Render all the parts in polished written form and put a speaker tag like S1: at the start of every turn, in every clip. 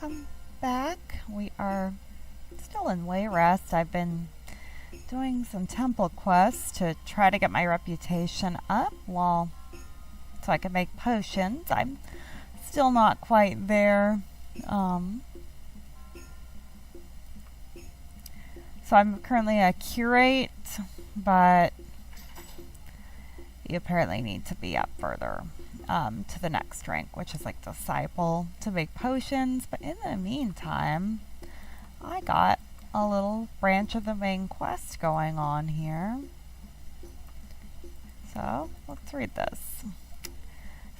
S1: welcome back. We are still in Wayrest. I've been doing some temple quests to try to get my reputation up, so I can make potions. I'm still not quite there. So I'm currently a curate, but you apparently need to be up further to the next rank, which is like disciple, to make potions. But in the meantime, I got a little branch of the main quest going on here. So let's read this.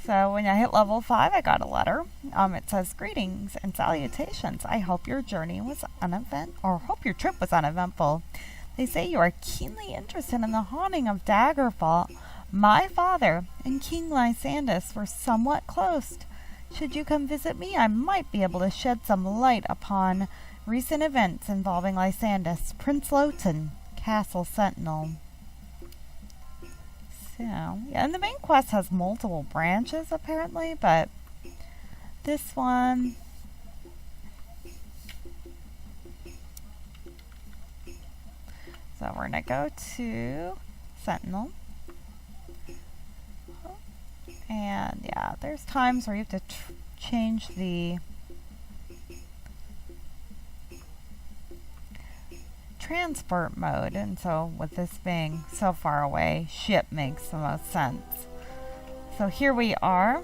S1: So when I hit level 5, I got a letter. It says, "Greetings and salutations. I hope your journey was hope your trip was uneventful. They say you are keenly interested in the haunting of Daggerfall. My father and King Lysandas were somewhat close. Should you come visit me, I might be able to shed some light upon recent events involving Lysandas, Prince Lhotun, Castle Sentinel." So, yeah, and the main quest has multiple branches apparently, but this one, so we're gonna go to Sentinel. And yeah, there's times where you have to change the transport mode, and so with this being so far away, ship makes the most sense. So here we are.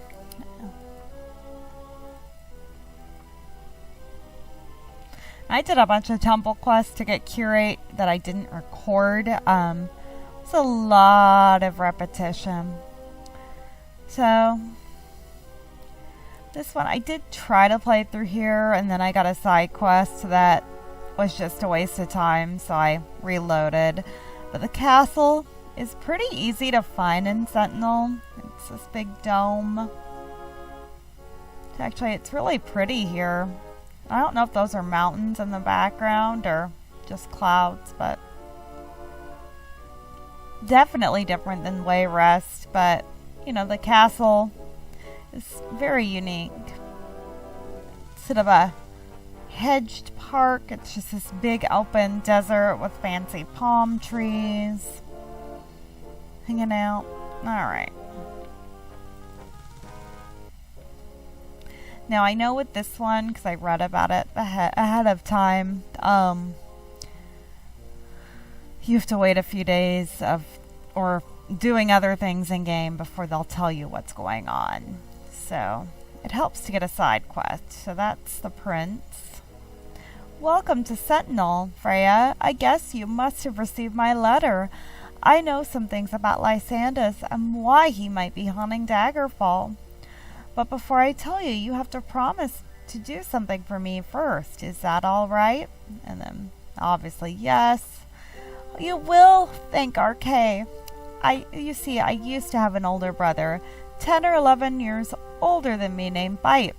S1: I did a bunch of temple quests to get curate that I didn't record. It's a lot of repetition. So this one I did try to play through here, and then I got a side quest that was just a waste of time, so I reloaded. But the castle is pretty easy to find in Sentinel. It's this big dome. Actually, it's really pretty here. I don't know if those are mountains in the background or just clouds, but definitely different than Wayrest. But you know, the castle is very unique. It's sort of a hedged park. It's just this big open desert with fancy palm trees hanging out. Alright. Now I know with this one, because I read about it ahead of time, you have to wait a few days or doing other things in game before they'll tell you what's going on. So it helps to get a side quest. So that's the prince. "Welcome to Sentinel, Freya. I guess you must have received my letter. I know some things about Lysandas and why he might be haunting Daggerfall. But before I tell you, you have to promise to do something for me first. Is that all right?" And then obviously yes. "You will thank RK. You see, I used to have an older brother, 10 or 11 years older than me, named Bite.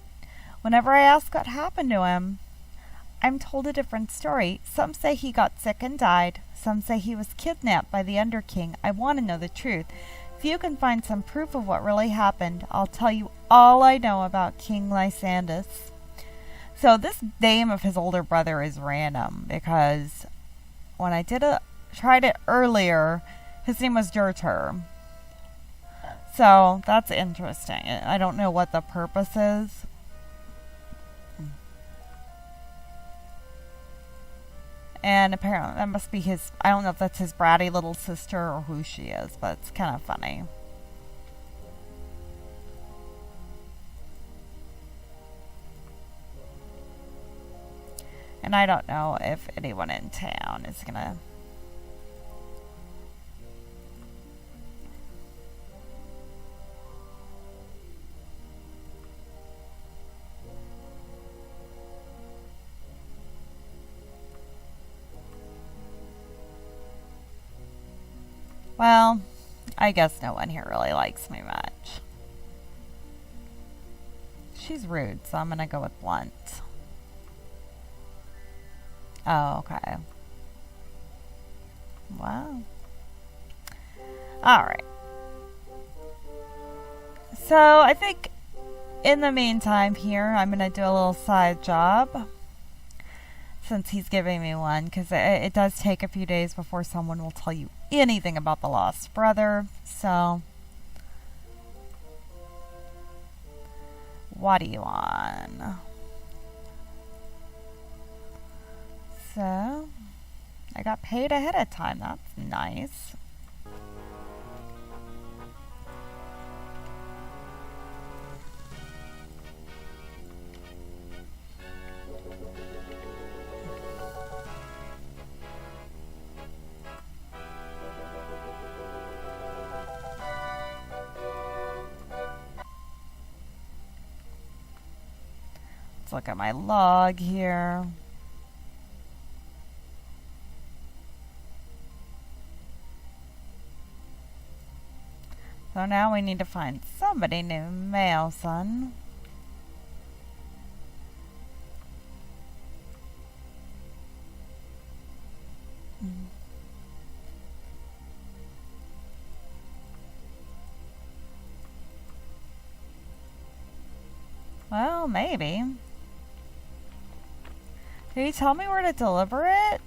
S1: Whenever I ask what happened to him, I'm told a different story. Some say he got sick and died. Some say he was kidnapped by the Underking. I want to know the truth. If you can find some proof of what really happened, I'll tell you all I know about King Lysandas." So this name of his older brother is random, because when I tried it earlier, his name was Jurtur. So that's interesting. I don't know what the purpose is. And apparently that must be his, I don't know if that's his bratty little sister or who she is, but it's kind of funny. And I don't know if anyone in town is gonna well, I guess no one here really likes me much. She's rude, so I'm gonna go with blunt. Oh, okay. Wow. Alright. So, I think In the meantime here, I'm going to do a little side job since he's giving me one, because it does take a few days before someone will tell you anything about the lost brother. So, what do you want? So, I got paid ahead of time. That's nice. Let's look at my log here. So now we need to find somebody named Maleson. Well, maybe. Can you tell me where to deliver it?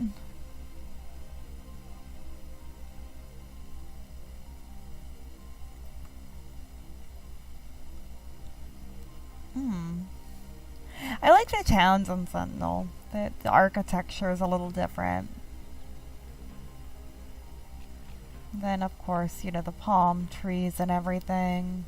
S1: I like the towns in Sentinel. The architecture is a little different. Then, of course, you know, the palm trees and everything.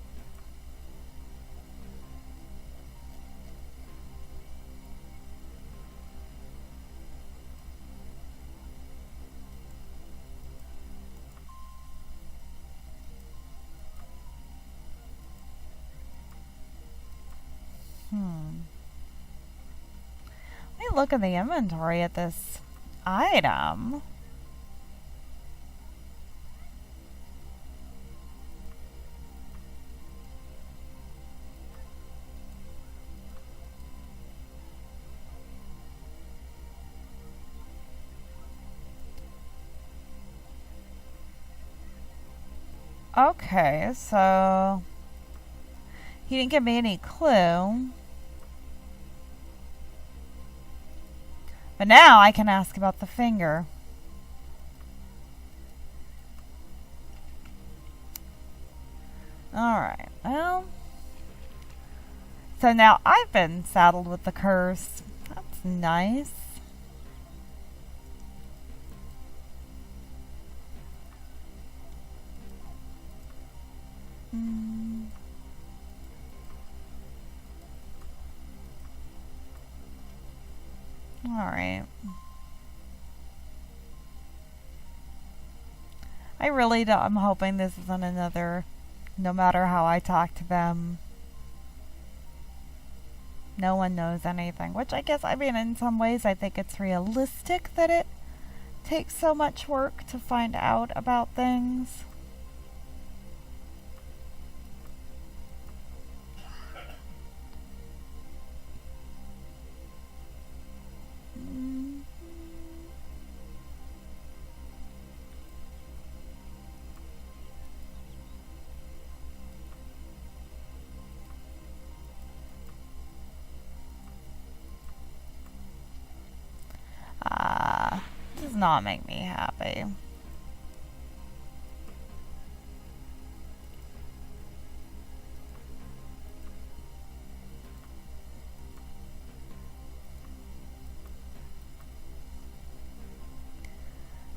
S1: Let me look in the inventory at this item. Okay, so he didn't give me any clue. But now I can ask about the finger. Alright, well. So now I've been saddled with the curse. That's nice. Alright. I really don't, I'm hoping this isn't another, no matter how I talk to them, no one knows anything. Which I guess, I mean, in some ways I think it's realistic that it takes so much work to find out about things. Does not make me happy.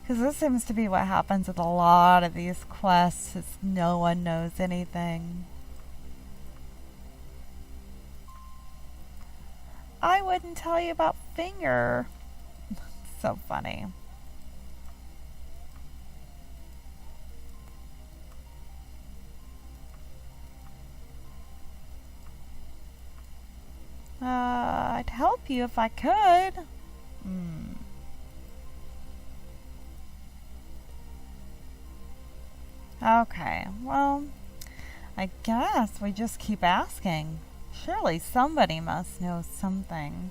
S1: Because this seems to be what happens with a lot of these quests, is no one knows anything. I wouldn't tell you about finger. So funny. I'd help you if I could. Okay, well, I guess we just keep asking. Surely somebody must know something.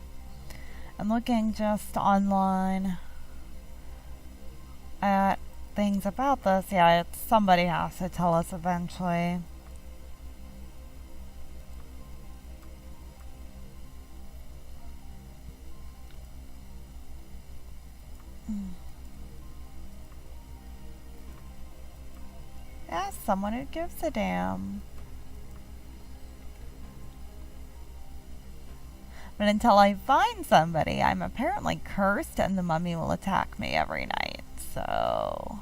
S1: I'm looking just online at things about this. Yeah, somebody has to tell us eventually. Ask someone who gives a damn. But until I find somebody, I'm apparently cursed and the mummy will attack me every night, so...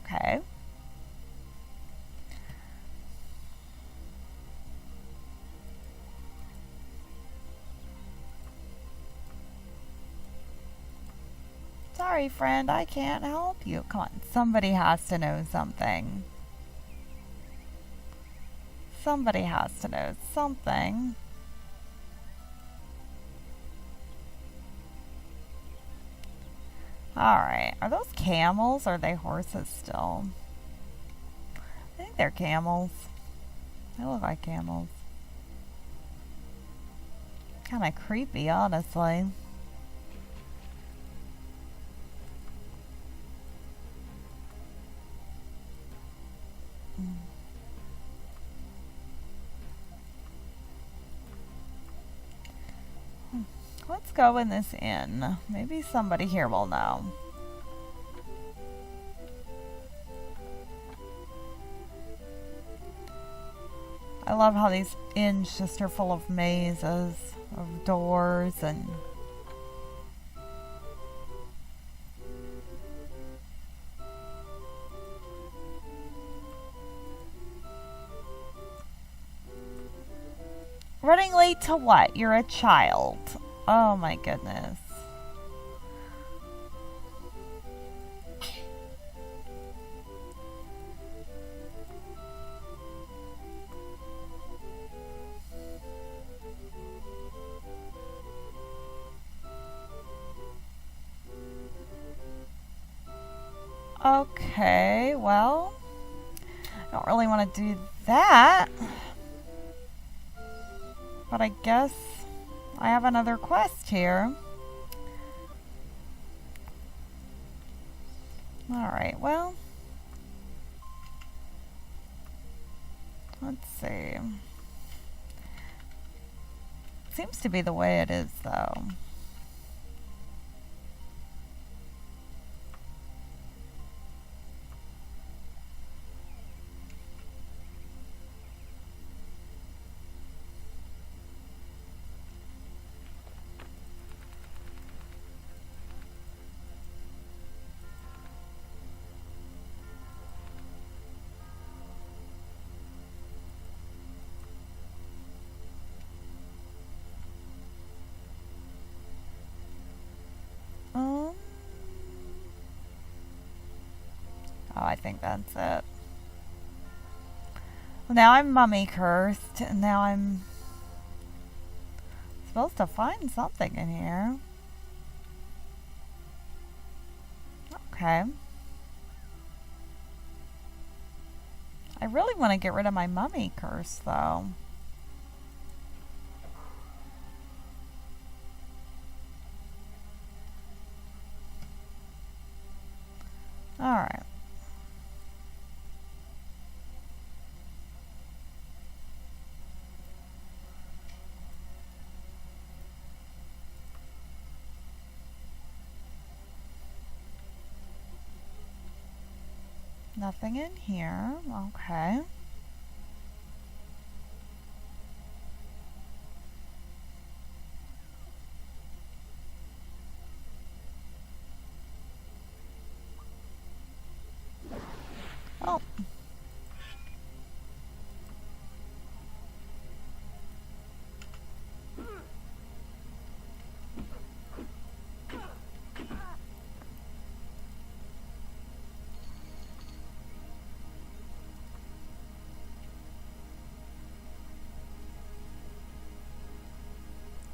S1: Okay. Sorry, friend, I can't help you. Come on, somebody has to know something. Somebody has to know something. Alright, are those camels or are they horses still? I think they're camels. They look like camels. Kinda creepy, honestly. Let's go in this inn. Maybe somebody here will know. I love how these inns just are full of mazes, of doors, and... Running late to what? You're a child. Oh my goodness. Okay, well, I don't really want to do that. But I guess I have another quest here. Alright, well, let's see. Seems to be the way it is, though. Oh, I think that's it. Well, now I'm mummy cursed, and now I'm supposed to find something in here. Okay. I really want to get rid of my mummy curse, though. Alright. Nothing in here. Okay. Oh.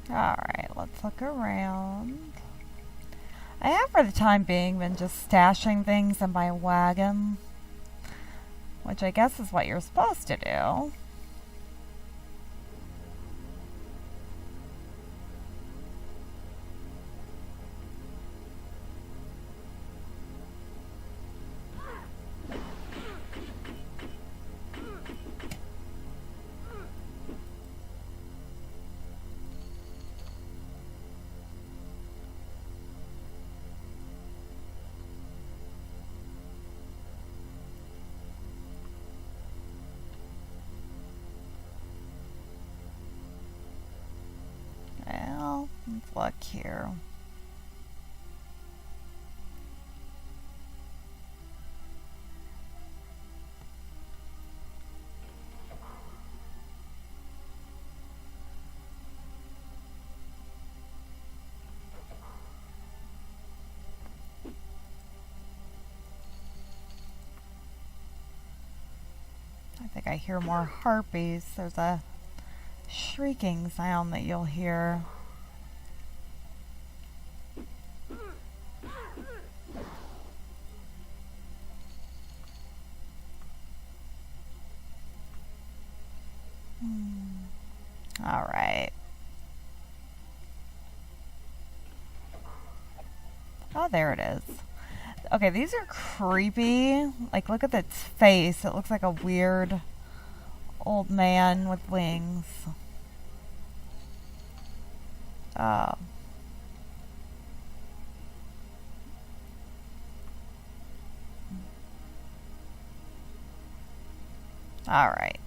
S1: Alright, let's look around. I have for the time being been just stashing things in my wagon, which I guess is what you're supposed to do. look here. I think I hear more harpies. There's a shrieking sound that you'll hear. All right. Oh, there it is. Okay, these are creepy. Like, look at its face. It looks like a weird old man with wings. Oh. All right.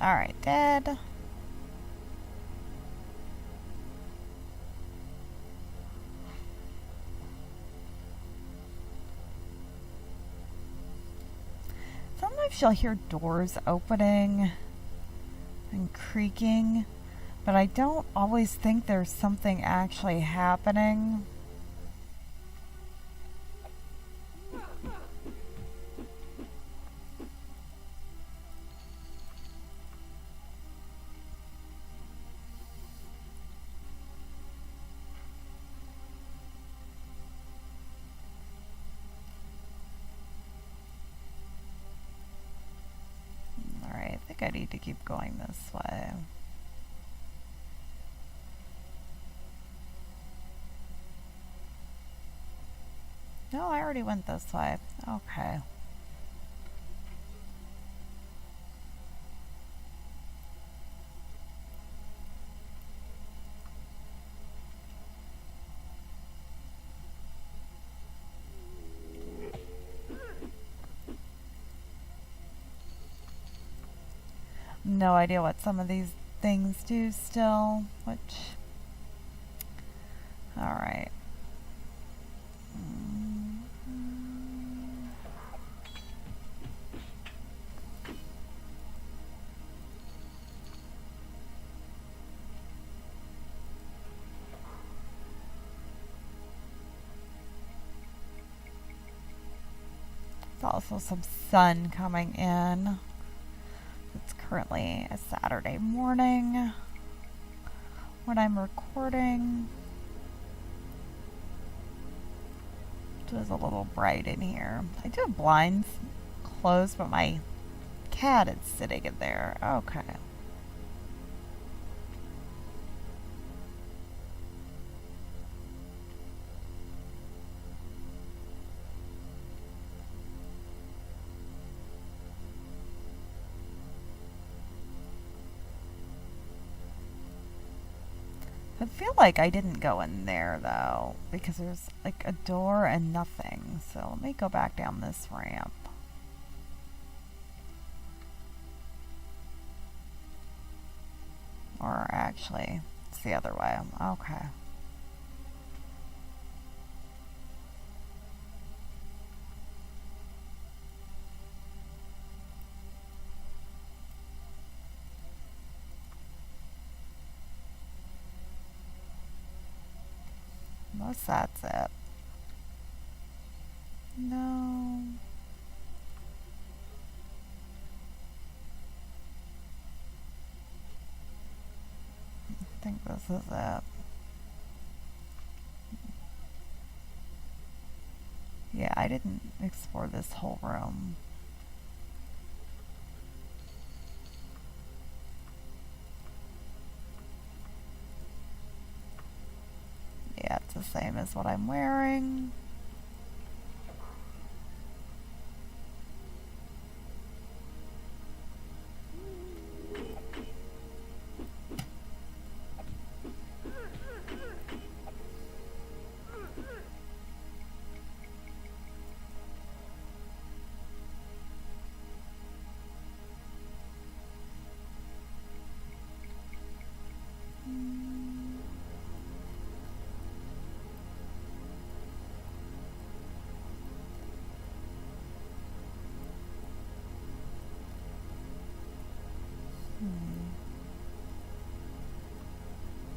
S1: All right, dead. Sometimes you'll hear doors opening and creaking, but I don't always think there's something actually happening. I think I need to keep going this way. No, I already went this way. Okay. No idea what some of these things do still, which... Alright. There's also some sun coming in. It's currently a Saturday morning when I'm recording. It is a little bright in here. I do have blinds closed, but my cat is sitting in there. Okay. I feel like I didn't go in there though, because there's like a door and nothing. So let me go back down this ramp. Or actually, it's the other way. Okay. Unless that's it. No. I think this is it. Yeah, I didn't explore this whole room. Yeah, it's the same as what I'm wearing.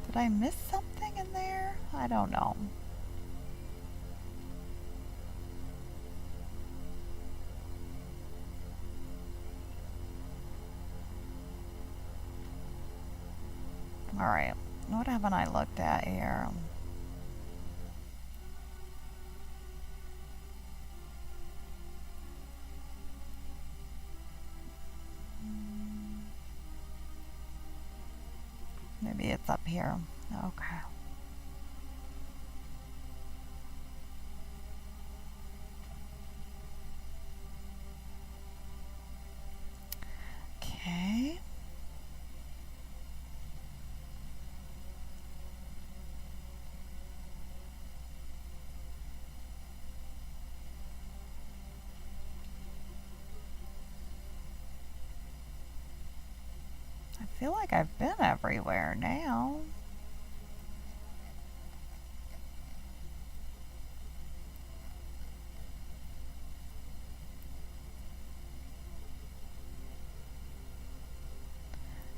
S1: Did I miss something in there? I don't know. Alright, what haven't I looked at here? Maybe it's up here. Okay. Okay. I feel like I've been everywhere now.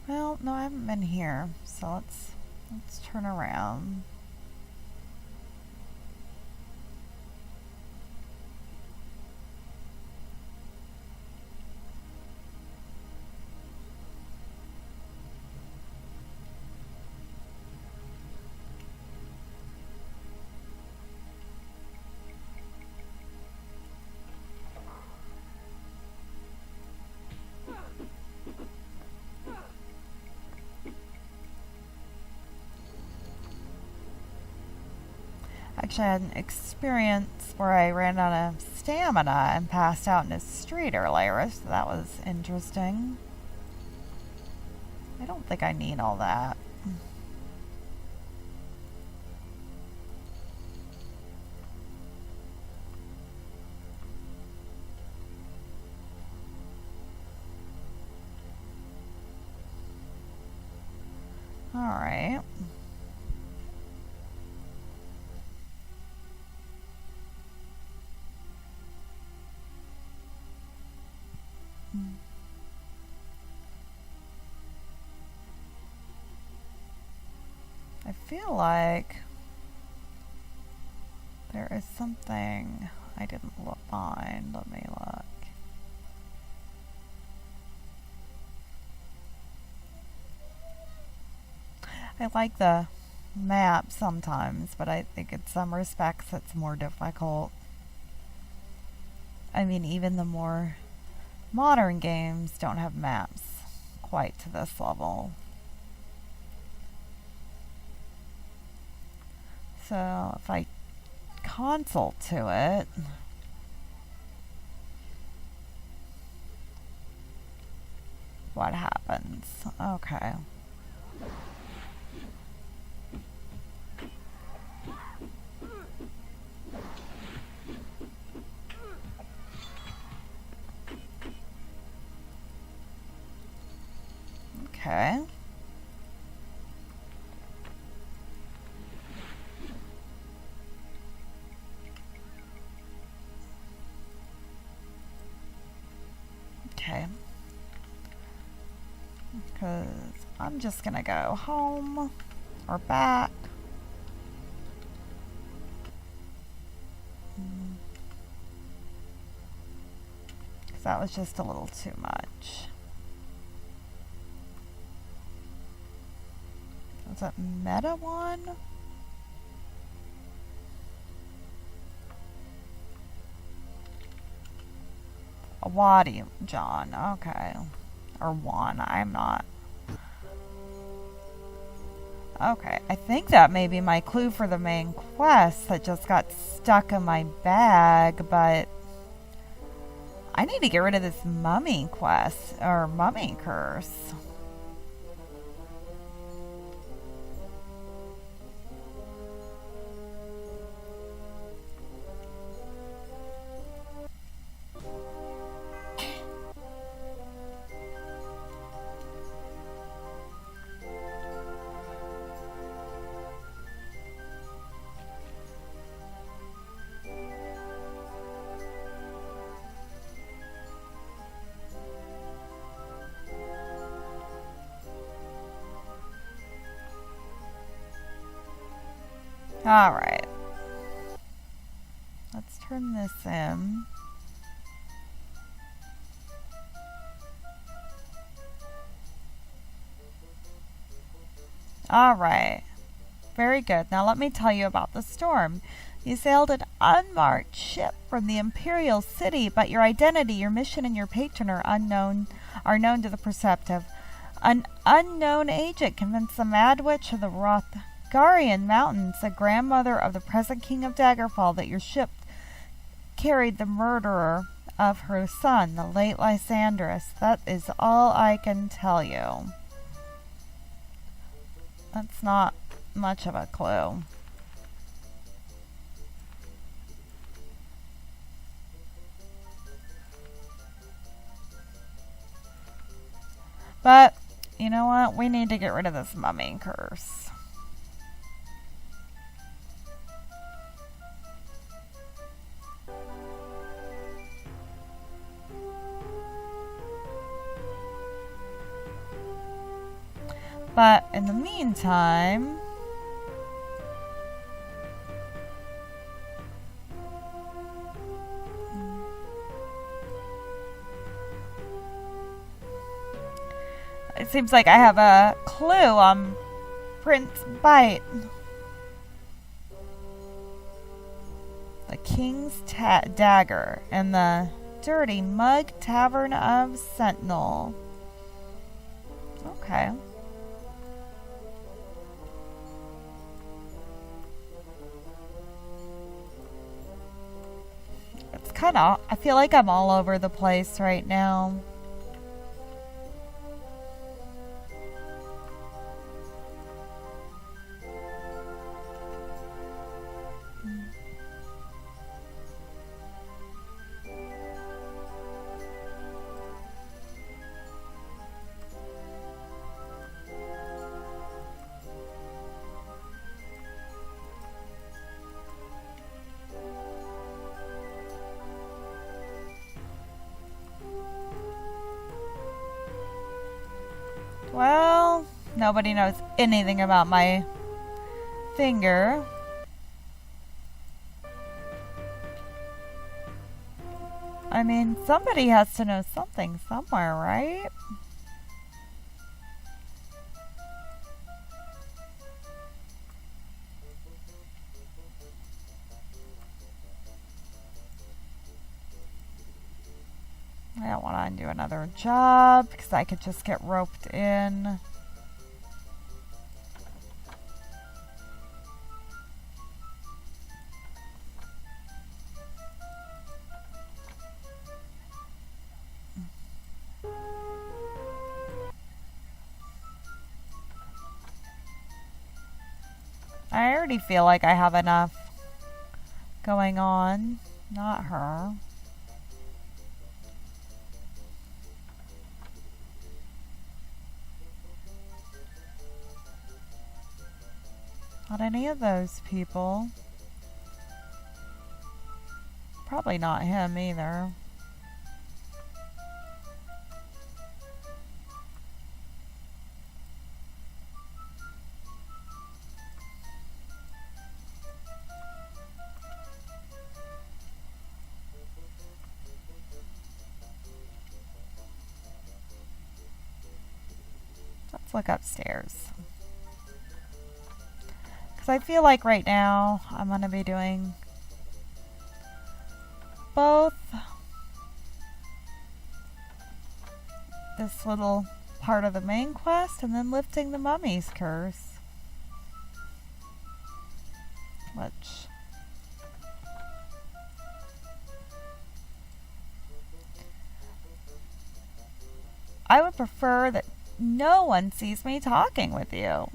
S1: Well, no, I haven't been here, so let's turn around. Actually, I had an experience where I ran out of stamina and passed out in a street earlier, so that was interesting. I don't think I need all that. Alright. I feel like there is something I didn't find. Let me look. I like the map sometimes, but I think in some respects it's more difficult. I mean, even the more modern games don't have maps quite to this level. So if I console to it, what happens? Okay. Okay. Okay. Because I'm just gonna go home or back. Because that was just a little too much. Was that meta one? A Wadi John, okay. Or Juan, I'm not. Okay, I think that may be my clue for the main quest that just got stuck in my bag, but I need to get rid of this mummy quest, or mummy curse. Alright. Let's turn this in. Alright. Very good. Now let me tell you about the storm. You sailed an unmarked ship from the Imperial City, but your identity, your mission, and your patron are known to the perceptive. An unknown agent convinced the Mad Witch of the Rothgarian Mountains, the grandmother of the present king of Daggerfall, that your ship carried the murderer of her son, the late Lysandrus. That is all I can tell you. That's not much of a clue. But, you know what? We need to get rid of this mummy curse. But, in the meantime... it seems like I have a clue on Prince Bite. The King's Dagger and the Dirty Mug Tavern of Sentinel. Okay. It's kind of... I feel like I'm all over the place right now. Well, nobody knows anything about my finger. I mean, somebody has to know something somewhere, right? I don't want to do another job because I could just get roped in. I already feel like I have enough going on. Not her. Not any of those people. Probably not him either. Let's look upstairs. I feel like right now I'm going to be doing both this little part of the main quest and then lifting the mummy's curse. Which I would prefer that no one sees me talking with you.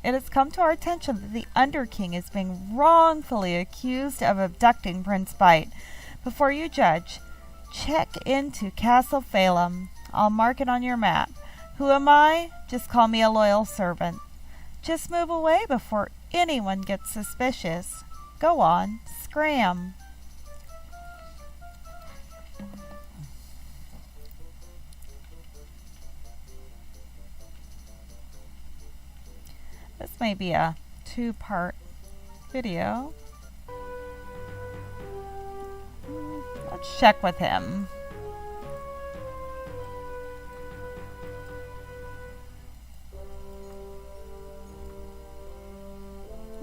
S1: It has come to our attention that the Underking is being wrongfully accused of abducting Prince Bite. Before you judge, check into Castle Phelim. I'll mark it on your map. Who am I? Just call me a loyal servant. Just move away before anyone gets suspicious. Go on, scram. This may be a two-part video. Let's check with him.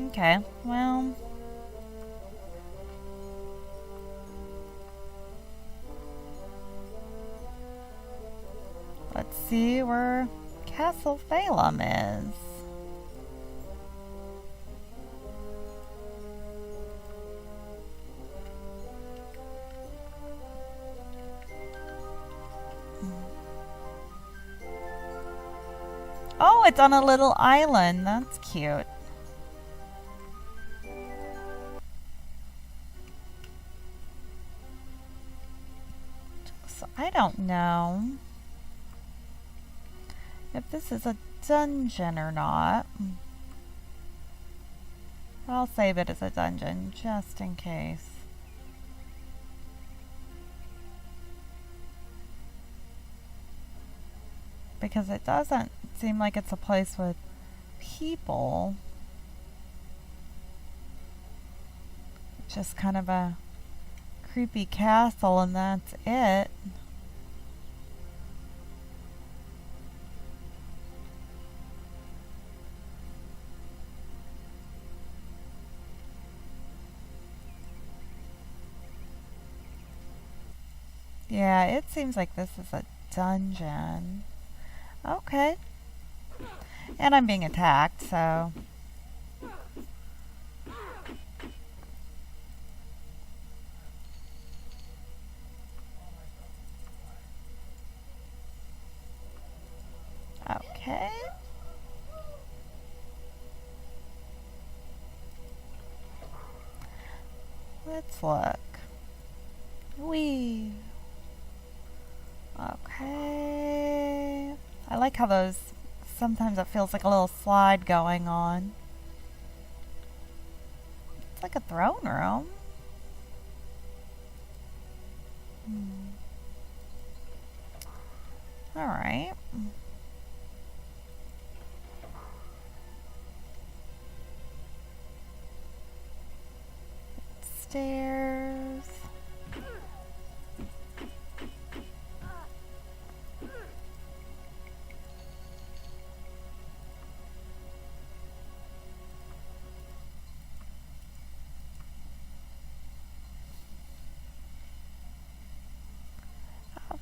S1: Okay, well... let's see where Castle Phalem is. Oh, it's on a little island. That's cute. So I don't know if this is a dungeon or not. I'll save it as a dungeon just in case. Because it doesn't seem like it's a place with people. Just kind of a creepy castle and that's it. Yeah, it seems like this is a dungeon. Okay. And I'm being attacked, so... okay. Let's look. Whee! Okay. I like how those, sometimes it feels like a little slide going on. It's like a throne room. Alright. Stairs.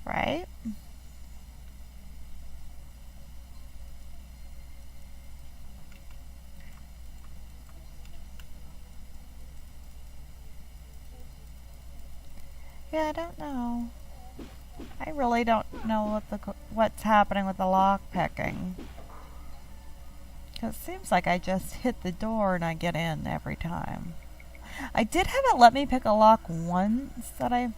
S1: Right. Yeah, I don't know. I really don't know what's happening with the lock picking. Because it seems like I just hit the door and I get in every time. I did have it let me pick a lock once that I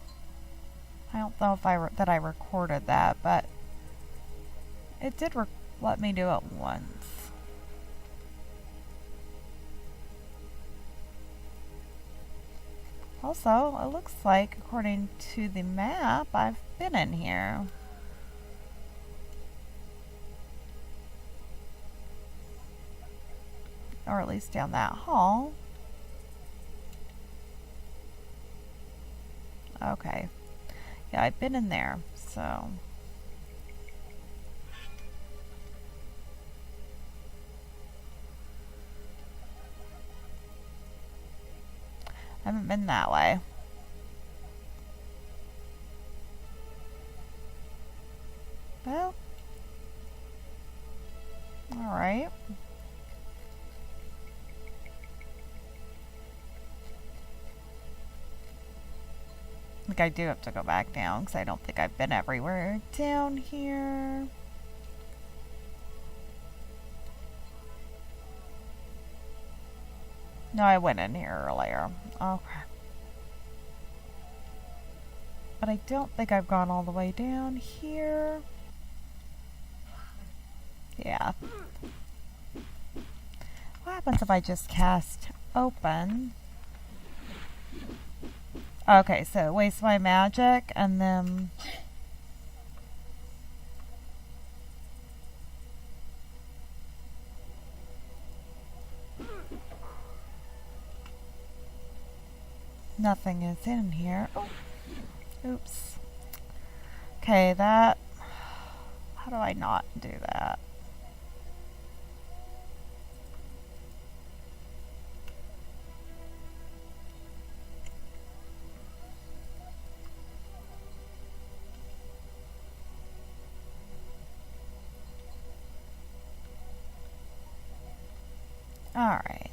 S1: don't know if that I recorded that, but it did let me do it once. Also, it looks like, according to the map, I've been in here. Or at least down that hall. Okay. Yeah, I've been in there, so... I haven't been that way. Well... alright. Like I do have to go back down because I don't think I've been everywhere down here. No, I went in here earlier. Okay. But I don't think I've gone all the way down here. Yeah. What happens if I just cast open? Okay, so it wastes my magic and then... Nothing is in here. Oh, oops. Okay, that... How do I not do that? Alright,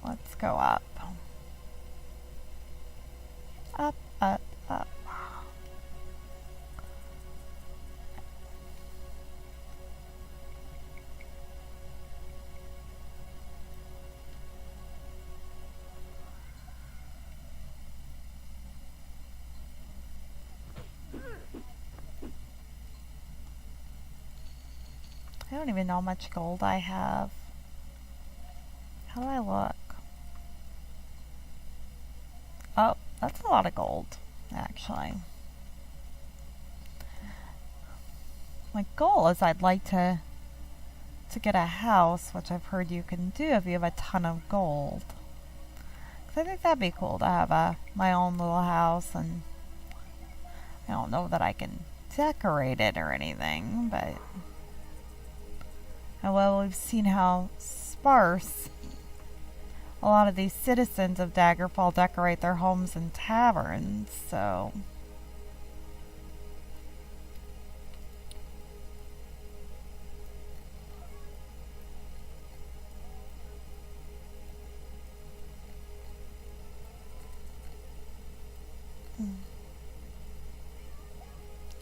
S1: let's go up. Up, up, up. I don't even know how much gold I have. How do I look? Oh, that's a lot of gold, actually. My goal is I'd like to get a house, which I've heard you can do if you have a ton of gold. 'Cause I think that'd be cool to have my own little house, and I don't know that I can decorate it or anything, but... And well, we've seen how sparse a lot of these citizens of Daggerfall decorate their homes and taverns, so...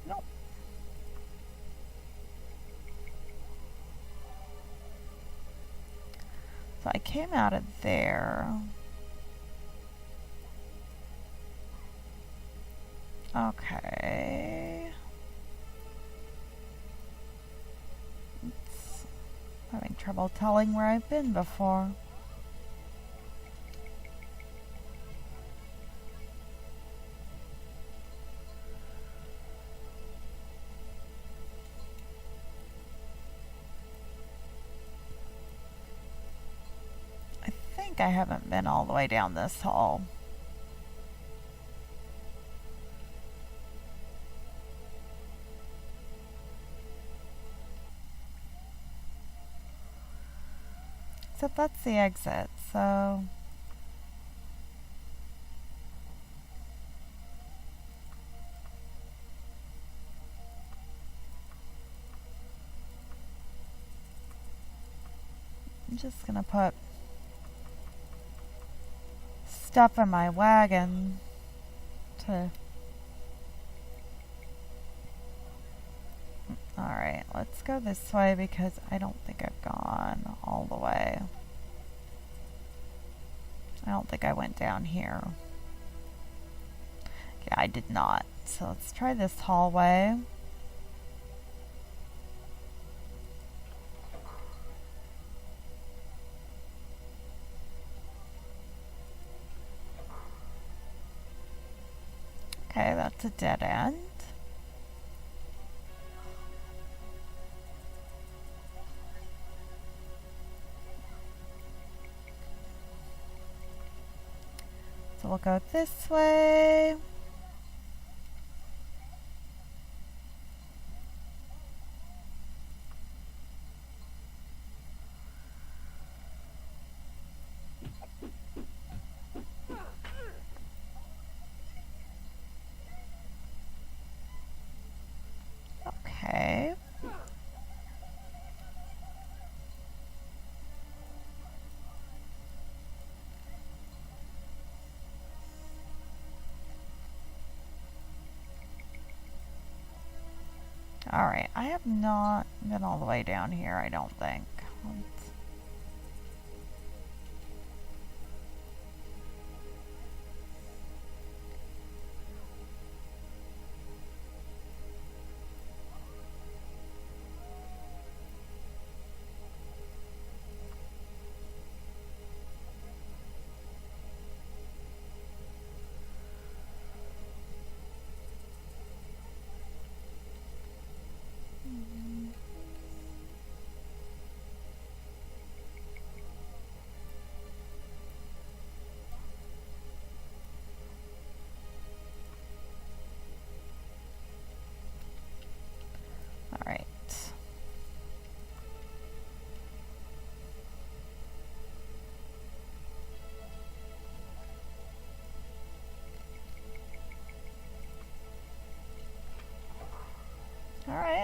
S1: Nope. So I came out of there. Okay. It's having trouble telling where I've been before. I haven't been all the way down this hall. Except that's the exit, so... I'm just gonna put stuff in my wagon to... Alright, let's go this way because I don't think I've gone all the way. I don't think I went down here. Yeah, I did not. So let's try this hallway. Okay, that's a dead end. So we'll go this way. Okay. Alright, I have not been all the way down here, I don't think.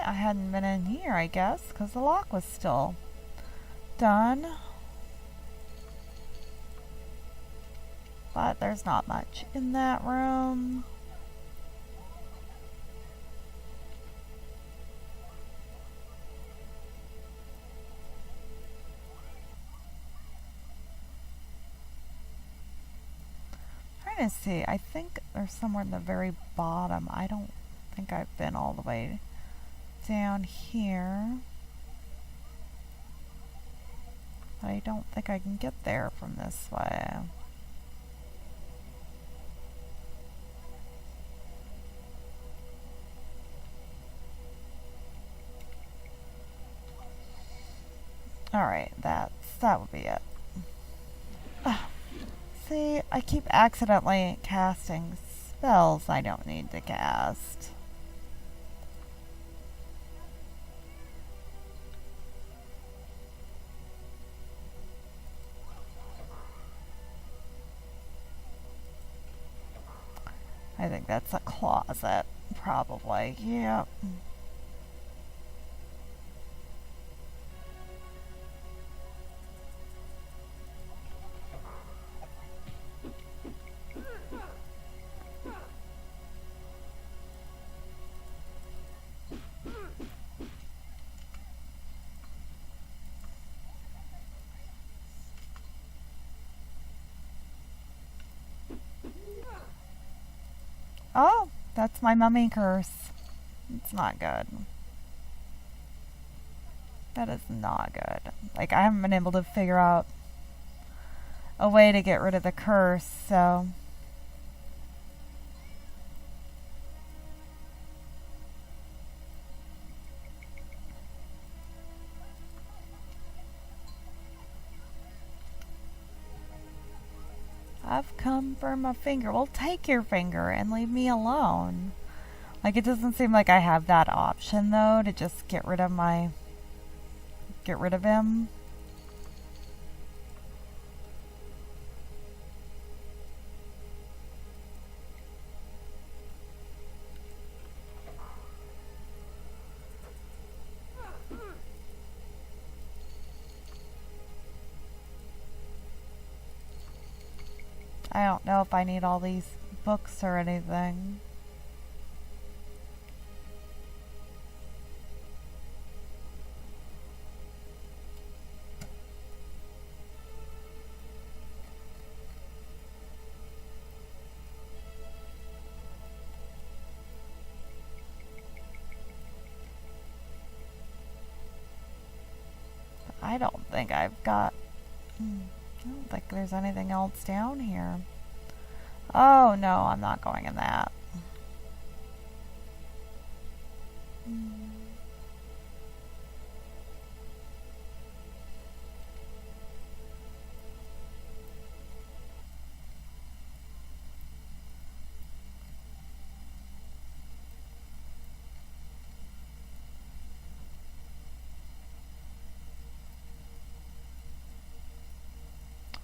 S1: I hadn't been in here, I guess, because the lock was still done. But there's not much in that room. Trying to see. I think there's somewhere in the very bottom. I don't think I've been all the way down here. But I don't think I can get there from this way. Alright, that would be it. See, I keep accidentally casting spells I don't need to cast. I think that's a closet, probably. Yep. Oh, that's my mummy curse. It's not good. That is not good. Like, I haven't been able to figure out a way to get rid of the curse, so... I've come for my finger. Well, take your finger and leave me alone. Like, it doesn't seem like I have that option, though, to just get rid of him. I don't know if I need all these books or anything. I don't think I've got... I don't think there's anything else down here. Oh, no, I'm not going in that.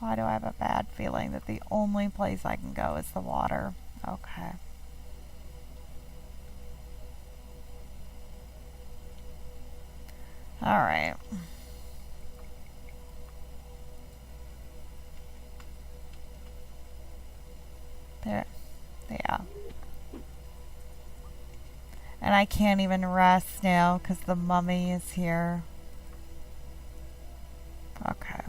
S1: Why do I have a bad feeling that the only place I can go is the water? Okay. Alright. There. Yeah. And I can't even rest now because the mummy is here. Okay.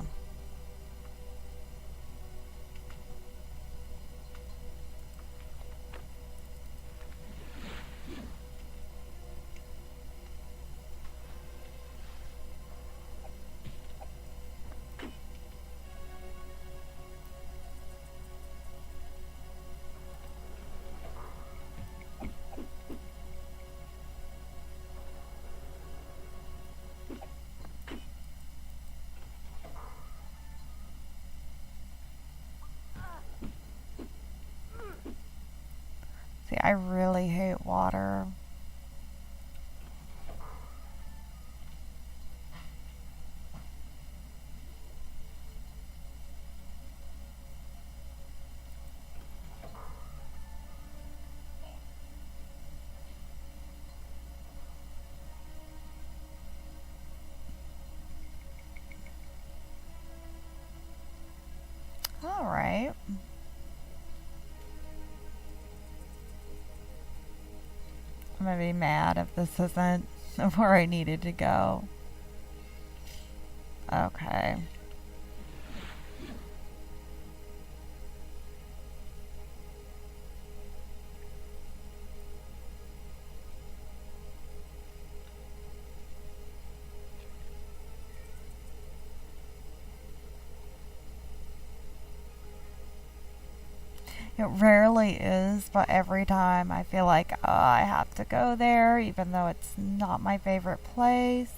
S1: See, I really hate water. Alright. I'm gonna be mad if this isn't where I needed to go. Okay. It rarely is, but every time I feel like, oh, I have to go there, even though it's not my favorite place.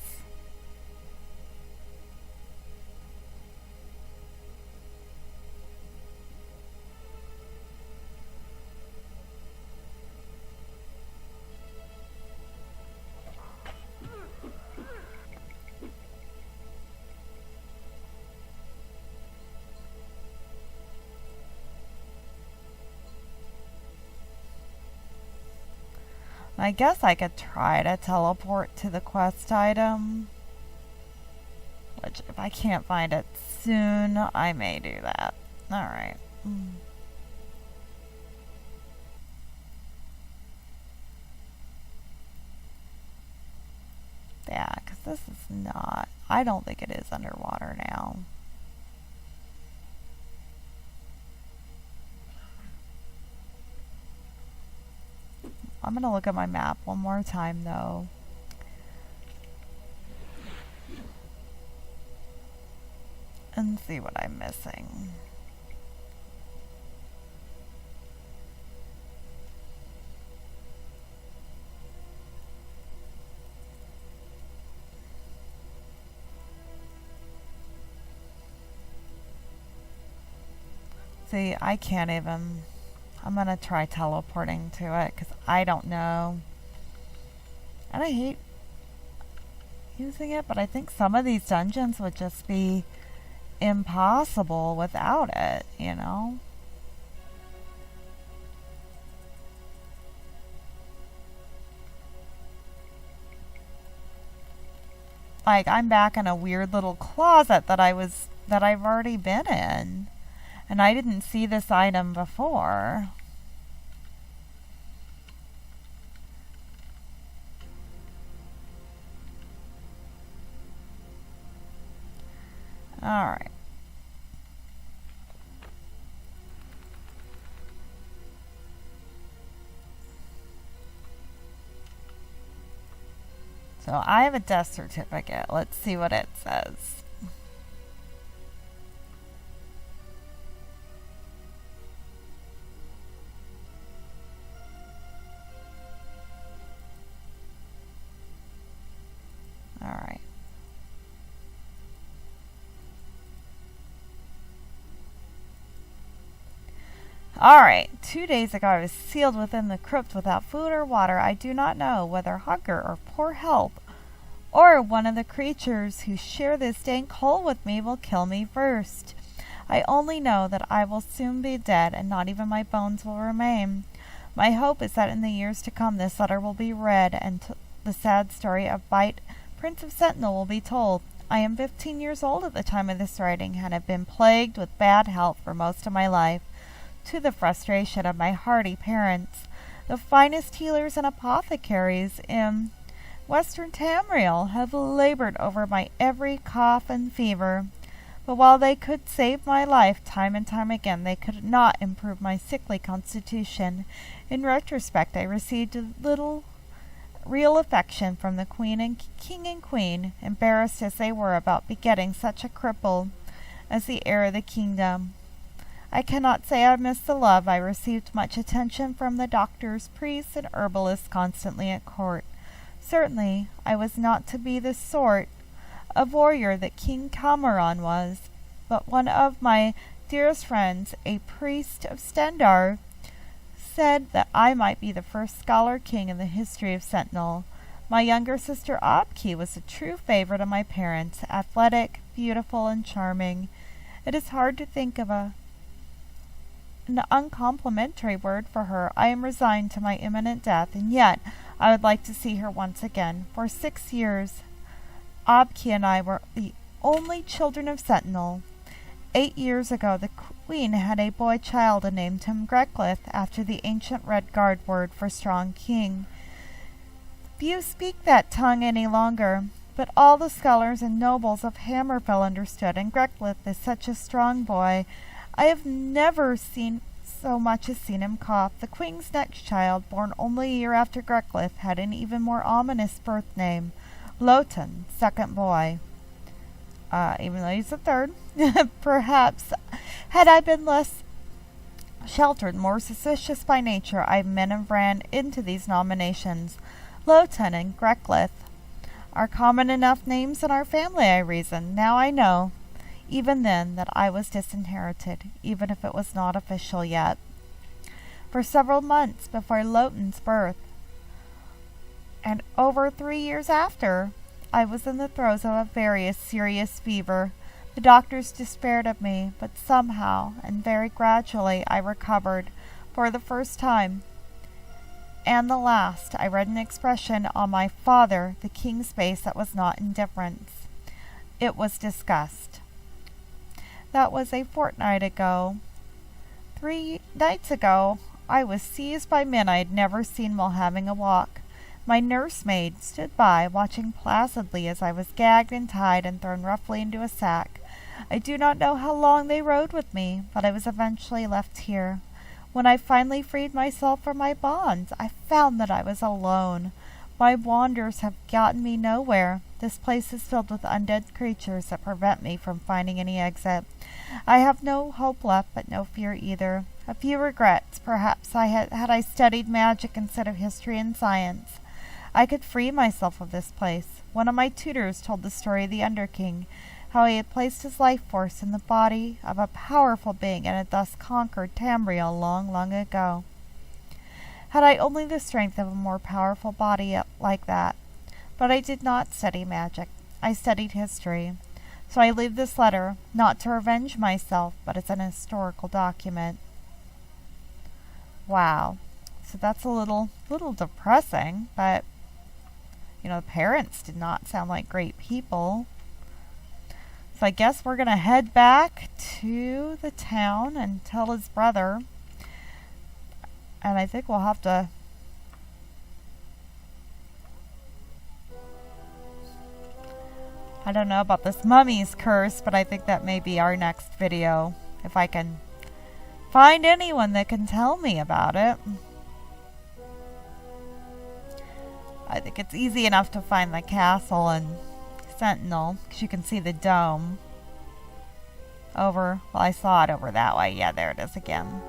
S1: I guess I could try to teleport to the quest item. Which, if I can't find it soon, I may do that. Alright. Yeah, because this is not... I don't think it is underwater now. I'm going to look at my map one more time, though. And see what I'm missing. See, I can't even... I'm going to try teleporting to it because I don't know. And I hate using it, but I think some of these dungeons would just be impossible without it, you know? Like, I'm back in a weird little closet that I've already been in. And I didn't see this item before. Alright. So I have a death certificate. Let's see what it says. Alright. Alright, 2 days ago I was sealed within the crypt without food or water. I do not know whether hunger or poor health or one of the creatures who share this dank hole with me will kill me first. I only know that I will soon be dead and not even my bones will remain. My hope is that in the years to come this letter will be read and the sad story of Bite, Prince of Sentinel, will be told. I am 15 years old at the time of this writing and have been plagued with bad health for most of my life, to the frustration of my hardy parents. The finest healers and apothecaries in Western Tamriel have labored over my every cough and fever, but while they could save my life time and time again, they could not improve my sickly constitution. In retrospect, I received little real affection from the Queen and King and Queen, embarrassed as they were about begetting such a cripple as the heir of the kingdom. I cannot say I missed the love. I received much attention from the doctors, priests, and herbalists constantly at court. Certainly, I was not to be the sort of warrior that King Cameron was, but one of my dearest friends, a priest of Stendar, said that I might be the first scholar king in the history of Sentinel. My younger sister Abki was a true favorite of my parents, athletic, beautiful, and charming. It is hard to think of an uncomplimentary word for her. I am resigned to my imminent death, and yet I would like to see her once again. For 6 years, Abki and I were the only children of Sentinel, 8 years ago, the queen had a boy child and named him Greclith, after the ancient Redguard word for strong king. Few speak that tongue any longer, but all the scholars and nobles of Hammerfell understood, and Greclith is such a strong boy. I have never so much as seen him cough. The queen's next child, born only a year after Greclith, had an even more ominous birth name, Lhotun, second boy. Even though he's the third. Perhaps, had I been less sheltered, more suspicious by nature, I men have ran into these nominations. Lhotun and Greclith are common enough names in our family, I reasoned. Now I know, even then, that I was disinherited, even if it was not official yet. For several months before Lhotun's birth, and over 3 years after, I was in the throes of a very serious fever. The doctors despaired of me, but somehow, and very gradually, I recovered. For the first time, and the last, I read an expression on my father, the king's face, that was not indifference. It was disgust. That was a fortnight ago. 3 nights ago, I was seized by men I had never seen while having a walk. My nursemaid stood by, watching placidly as I was gagged and tied and thrown roughly into a sack. I do not know how long they rode with me, but I was eventually left here. When I finally freed myself from my bonds, I found that I was alone. My wanders have gotten me nowhere. This place is filled with undead creatures that prevent me from finding any exit. I have no hope left, but no fear either. A few regrets. Perhaps had I studied magic instead of history and science, I could free myself of this place. One of my tutors told the story of the Underking, how he had placed his life force in the body of a powerful being and had thus conquered Tamriel long, long ago. Had I only the strength of a more powerful body like that. But I did not study magic. I studied history. So I leave this letter, not to revenge myself, but as an historical document. Wow. So that's a little depressing, but, the parents did not sound like great people. So I guess we're going to head back to the town and tell his brother. And I think we'll have to... I don't know about this mummy's curse, but I think that may be our next video. If I can find anyone that can tell me about it. I think it's easy enough to find the castle and Sentinel, because you can see the dome over, well, I saw it over that way. Yeah, there it is again.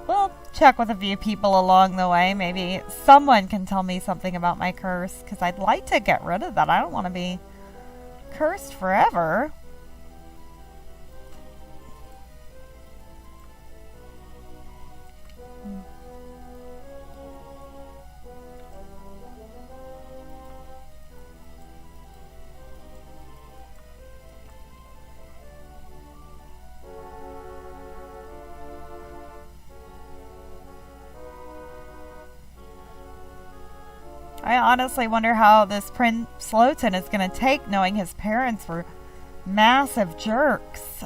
S1: We'll check with a few people along the way. Maybe someone can tell me something about my curse, because I'd like to get rid of that. I don't want to be cursed forever. I honestly wonder how this Prince Lhotun is going to take, knowing his parents were massive jerks,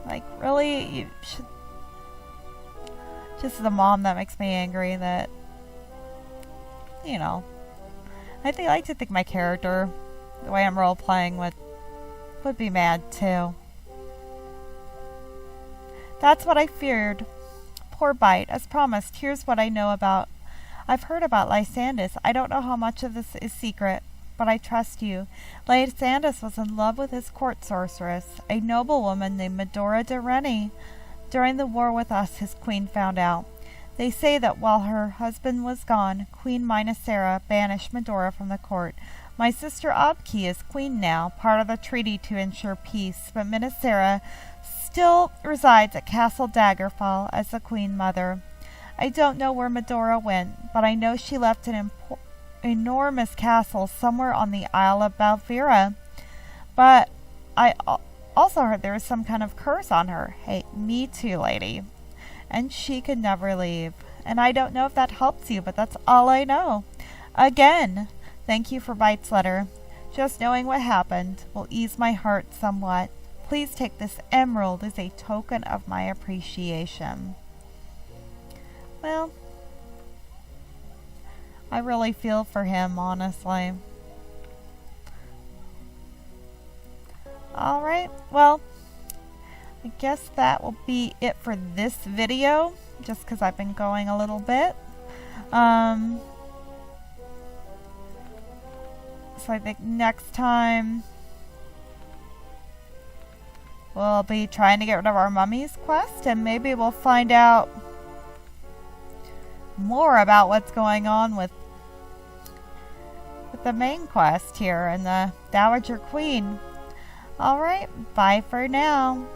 S1: Like, really? You should... Just the mom that makes me angry that, I like to think my character, the way I'm role-playing, would be mad, too. That's what I feared. Poor Bite. As promised, here's what I know about. I've heard about Lysandus. I don't know how much of this is secret, but I trust you. Lysandus was in love with his court sorceress, a noblewoman named Medora de Rennie. During the war with us, his queen found out. They say that while her husband was gone, Queen Minasera banished Medora from the court. My sister Abki is queen now, part of the treaty to ensure peace, but Minasera still resides at Castle Daggerfall as the Queen Mother. I don't know where Medora went, but I know she left an enormous castle somewhere on the Isle of Balfira. But I also heard there was some kind of curse on her. Hey, me too, lady. And she could never leave. And I don't know if that helps you, but that's all I know. Again, thank you for Bite's letter. Just knowing what happened will ease my heart somewhat. Please take this emerald as a token of my appreciation. Well, I really feel for him, honestly. Alright, well, I guess that will be it for this video, just because I've been going a little bit. So I think next time we'll be trying to get rid of our mummy's quest, and maybe we'll find out more about what's going on with the main quest here and the Dowager Queen. Alright, bye for now.